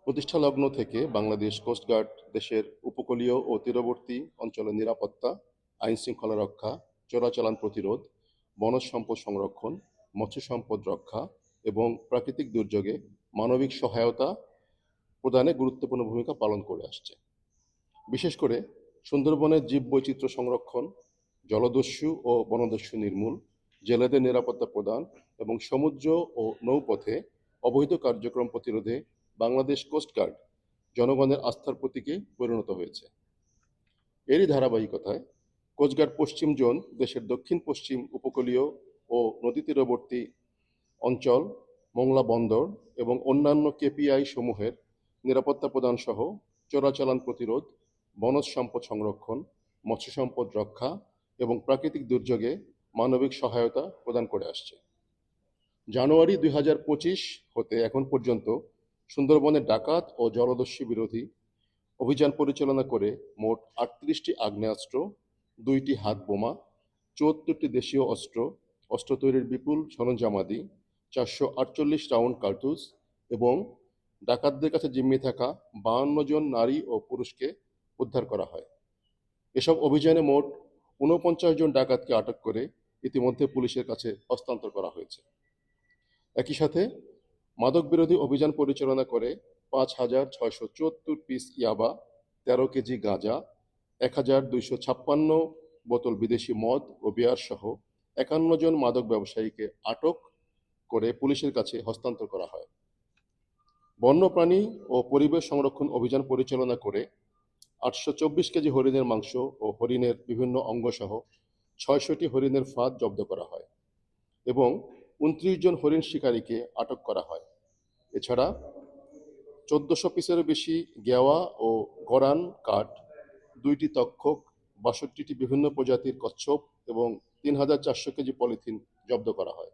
প্রতিষ্ঠা লগ্ন থেকে বাংলাদেশ কোস্টগার্ড দেশের উপকূলীয় ও তীরবর্তী অঞ্চলের নিরাপত্তা, আইন শৃঙ্খলা রক্ষা, চোরাচালান প্রতিরোধ, বনজ সম্পদ সংরক্ষণ, মৎস্য সম্পদ রক্ষা এবং প্রাকৃতিক দুর্যোগে মানবিক সহায়তা প্রদানে গুরুত্বপূর্ণ ভূমিকা পালন করে আসছে। বিশেষ করে সুন্দরবনের জীববৈচিত্র্য সংরক্ষণ, জলদস্যু ও বনদস্যু নির্মূল, জেলেদের নিরাপত্তা প্রদান এবং সমুদ্র ও নৌপথে অবৈধ কার্যক্রম প্রতিরোধে বাংলাদেশ কোস্টগার্ড জনগণের আস্থার প্রতীকে পরিণত হয়েছে। এরই ধারাবাহিকতায় কোস্টগার্ড পশ্চিম জোন দেশের দক্ষিণ পশ্চিম উপকূলীয় ও নদী তীরবর্তী অঞ্চল, মোংলা বন্দর এবং অন্যান্য কেপিআই সমূহের নিরাপত্তা প্রদান সহ চোরাচালান প্রতিরোধ, বনজ সম্পদ সংরক্ষণ, মৎস্য সম্পদ রক্ষা এবং প্রাকৃতিক দুর্যোগে মানবিক সহায়তা প্রদান করে আসছে। জানুয়ারি 2025 হতে এখন পর্যন্ত সুন্দরবনে ডাকাত ও জলদস্যু বিরোধী অভিযান পরিচালনা করে মোট 38টি আগ্নেয়াস্ত্র, 2টি হাত বোমা, 74টি দেশীয় অস্ত্র, অস্ত্র তৈরির বিপুল সরঞ্জামাদি, 448 রাউন্ড কার্তুজ এবং ডাকাতদের কাছে জিম্মি থাকা 52 জন নারী ও পুরুষকে উদ্ধার করা হয়। এসব অভিযানে মোট 49 জন ডাকাতকে আটক করে ইতিমধ্যে পুলিশের কাছে হস্তান্তর করা হয়েছে। একই সাথে মাদক বিরোধী অভিযান পরিচালনা করে 5,674 পিস ইয়াবা, 13 কেজি গাঁজা, 1,256 বোতল বিদেশি মদ ও বিয়ার সহ 51 জন মাদক ব্যবসায়ীকে আটক করে পুলিশের কাছে হস্তান্তর করা হয়। বন্যপ্রাণী ও পরিবেশ সংরক্ষণ অভিযান পরিচালনা করে 824 কেজি হরিণের মাংস ও হরিণের বিভিন্ন অঙ্গ সহ 600টি হরিণের ফাঁদ জব্দ করা হয় এবং 29 জন হরিণ শিকারীকে আটক করা হয়। এছাড়া 1400 পিসেরও বেশি গেওয়া ও গরান কাঠ, 2টি তক্ষক, 62টি বিভিন্ন প্রজাতির কচ্ছপ এবং 3,400 কেজি পলিথিন জব্দ করা হয়।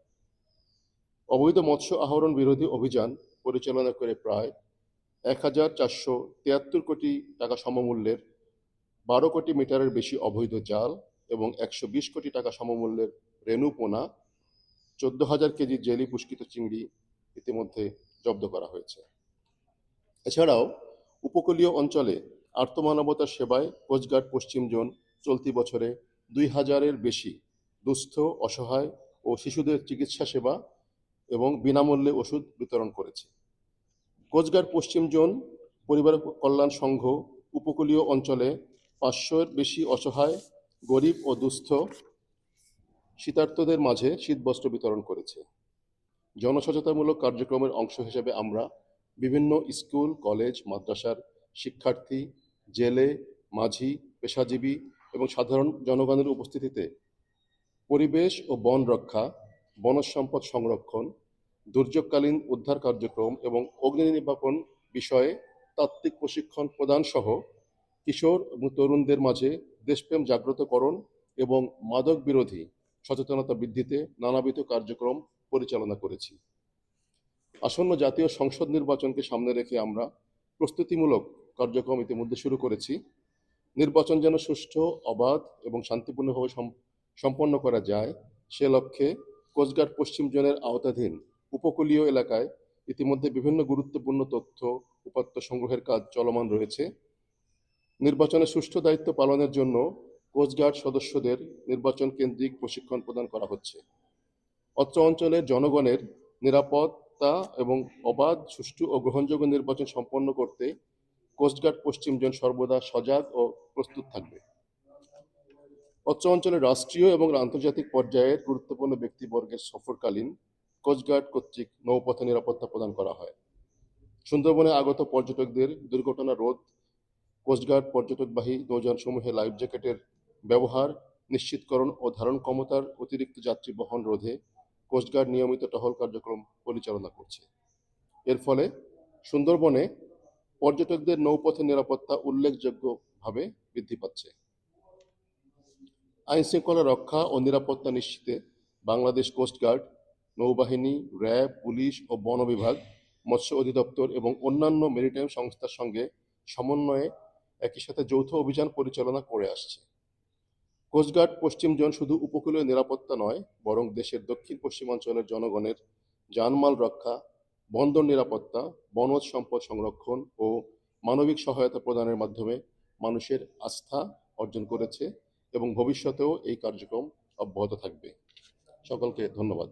অবৈধ মৎস্য আহরণ বিরোধী অভিযান পরিচালনা করে প্রায় 1,473 কোটি টাকা সমমূল্যের 12 কোটি মিটারের বেশি অবৈধ জাল এবং 120 কোটি টাকা সমমূল্যের রেণু পোনা, 14,000 কেজি জেলি পুষ্কিত চিংড়ি ইতিমধ্যে জব্দ করা হয়েছে। এছাড়াও উপকূলীয় অঞ্চলে আর্তমানবতার সেবায় কোস্টগার্ড পশ্চিম জোন চলতি বছরে 2,000-এর বেশি দুস্থ, অসহায় ও শিশুদের চিকিৎসা সেবা এবং বিনামূল্যে ওষুধ বিতরণ করেছে। কোস্টগার্ড পশ্চিম জোন পরিবার কল্যাণ সংঘ উপকূলীয় অঞ্চলে 500-এর বেশি অসহায়, গরিব ও দুস্থ শীতার্তদের মাঝে শীতবস্ত্র বিতরণ করেছে। জনসচেতনমূলক কার্যক্রমের অংশ হিসেবে আমরা বিভিন্ন স্কুল, কলেজ, মাদ্রাসার শিক্ষার্থী, জেলে, মাঝি, পেশাজীবী এবং সাধারণ জনগণের উপস্থিতিতে পরিবেশ ও বন রক্ষা, বনজ সম্পদ সংরক্ষণ, দুর্যোগকালীন উদ্ধার কার্যক্রম এবং অগ্নি নির্বাপন বিষয়ে তাত্ত্বিক প্রশিক্ষণ প্রদান সহ কিশোর এবং তরুণদের মাঝে দেশপ্রেম জাগ্রতকরণ এবং মাদক বিরোধী সচেতনতা বৃদ্ধিতে নানাবিধ কার্যক্রম পরিচালনা করেছি। আসন্ন জাতীয় সংসদ নির্বাচনকে সামনে রেখে আমরা প্রস্তুতিমূলক কার্যক্রম ইতিমধ্যে শুরু করেছি। নির্বাচন যেন সুষ্ঠু, অবাধ এবং শান্তিপূর্ণভাবে সম্পন্ন করা যায় সে লক্ষ্যে কোস্টগার্ড পশ্চিম জোনের আওতাধীন উপকূলীয় এলাকায় ইতিমধ্যে বিভিন্ন গুরুত্বপূর্ণ তথ্য উপাত্ত সংগ্রহের কাজ চলমান রয়েছে। নির্বাচনের সুষ্ঠু দায়িত্ব পালনের জন্য কোস্টগার্ড সদস্যদের নির্বাচন কেন্দ্রিক প্রশিক্ষণ প্রদান করা হচ্ছে। অত্র অঞ্চলের জনগণের নিরাপত্তা এবং অবাধ, সুষ্ঠু ও গ্রহণযোগ্য নির্বাচন সম্পন্ন করতে কোস্টগার্ড পশ্চিম জোন সর্বদা সজাগ ও প্রস্তুত থাকবে। অত্র অঞ্চলের রাষ্ট্রীয় এবং আন্তর্জাতিক পর্যায়ের গুরুত্বপূর্ণ ব্যক্তিবর্গের সফরকালীন কোস্টগার্ড কর্তৃক নৌপথে নিরাপত্তা প্রদান করা হয়। সুন্দরবনে আগত পর্যটকদের দুর্ঘটনা রোধ, কোস্টগার্ড পর্যটকবাহী নৌযানসমূহে লাইফ জ্যাকেটের ব্যবহার নিশ্চিতকরণ ও ধারণ ক্ষমতার অতিরিক্ত যাত্রী বহন রোধে কোস্টগার্ড নিয়মিত টহল কার্যক্রম পরিচালনা করছে। এর ফলে সুন্দরবনে পর্যটকদের নৌপথে নিরাপত্তা উল্লেখযোগ্যভাবে বৃদ্ধি পাচ্ছে। আইন শৃঙ্খলা রক্ষা ও নিরাপত্তা নিশ্চিতে বাংলাদেশ কোস্টগার্ড, নৌবাহিনী, র্যাব, পুলিশ ও বন বিভাগ, মৎস্য অধিদপ্তর এবং অন্যান্য মেরিটাইম সংস্থার সঙ্গে সমন্বয়ে একই সাথে যৌথ অভিযান পরিচালনা করে আসছে। কোস্টগার্ড পশ্চিম জোন শুধু উপকূলীয় নিরাপত্তা নয়, বরং দেশের দক্ষিণ পশ্চিমাঞ্চলের জনগণের জানমাল রক্ষা, বন্দর নিরাপত্তা, বনজ সম্পদ সংরক্ষণ ও মানবিক সহায়তা প্রদানের মাধ্যমে মানুষের আস্থা অর্জন করেছে এবং ভবিষ্যতেও এই কার্যক্রম অব্যাহত থাকবে। সকলকে ধন্যবাদ।